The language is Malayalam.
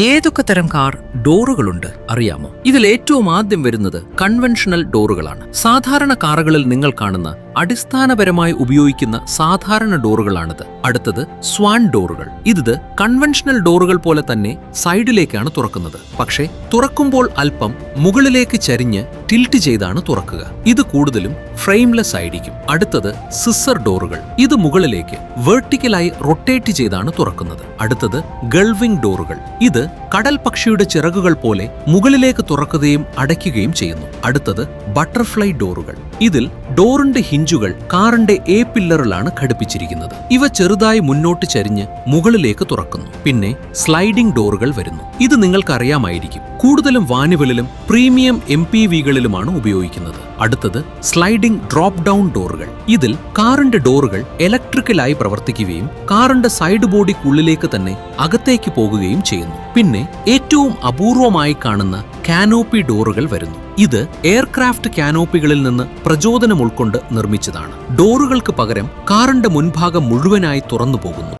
ഏതൊക്കെ തരം കാർ ഡോറുകളുണ്ട് അറിയാമോ? ഇതിൽ ഏറ്റവും ആദ്യം വരുന്നത് കൺവെൻഷണൽ ഡോറുകളാണ്. സാധാരണ കാറുകളിൽ നിങ്ങൾ കാണുന്ന അടിസ്ഥാനപരമായി ഉപയോഗിക്കുന്ന സാധാരണ ഡോറുകളാണിത്. അടുത്തത് സ്വാൻ ഡോറുകൾ. ഇത് കൺവെൻഷണൽ ഡോറുകൾ പോലെ തന്നെ സൈഡിലേക്കാണ് തുറക്കുന്നത്. പക്ഷേ തുറക്കുമ്പോൾ അല്പം മുകളിലേക്ക് ചരിഞ്ഞ് ടിൽറ്റ് ചെയ്താണ് തുറക്കുക. ഇത് കൂടുതലും ഫ്രെയിംലെസ് ആയിരിക്കും. അടുത്തത് സിസർ ഡോറുകൾ. ഇത് മുകളിലേക്ക് വെർട്ടിക്കലായി റൊട്ടേറ്റ് ചെയ്താണ് തുറക്കുന്നത്. അടുത്തത് ഗൾവിംഗ് ഡോറുകൾ. ഇത് കടൽ പക്ഷിയുടെ ചിറകുകൾ പോലെ മുകളിലേക്ക് തുറക്കുകയും അടയ്ക്കുകയും ചെയ്യുന്നു. അടുത്തത് ബട്ടർഫ്ലൈ ഡോറുകൾ. ഇതിൽ ഡോറിന്റെ ഹിഞ്ചുകൾ കാറിന്റെ എ പില്ലറിലാണ് ഘടിപ്പിച്ചിരിക്കുന്നത്. ഇവ ചെറുതായി മുന്നോട്ട് ചരിഞ്ഞ് മുകളിലേക്ക് തുറക്കുന്നു. പിന്നെ സ്ലൈഡിംഗ് ഡോറുകൾ വരുന്നു. ഇത് നിങ്ങൾക്കറിയാമായിരിക്കും. കൂടുതലും വാനുകളിലും പ്രീമിയം MPVകളിലുമാണ് ഉപയോഗിക്കുന്നത്. അടുത്തത് സ്ലൈഡിംഗ് ഡ്രോപ്പ് ഡൗൺ ഡോറുകൾ. ഇതിൽ കാറിന്റെ ഡോറുകൾ ഇലക്ട്രിക്കലായി പ്രവർത്തിക്കുകയും കാറിന്റെ സൈഡ് ബോഡിക്കുള്ളിലേക്ക് തന്നെ അകത്തേക്ക് പോകുകയും ചെയ്യുന്നു. പിന്നെ ഏറ്റവും അപൂർവമായി കാണുന്ന കാനോപ്പി ഡോറുകൾ വരുന്നു. ഇത് എയർക്രാഫ്റ്റ് കാനോപ്പികളിൽ നിന്ന് പ്രചോദനം ഉൾക്കൊണ്ട് നിർമ്മിച്ചതാണ്. ഡോറുകൾക്ക് പകരം കാറിന്റെ മുൻഭാഗം മുഴുവനായി തുറന്നു പോകുന്നു.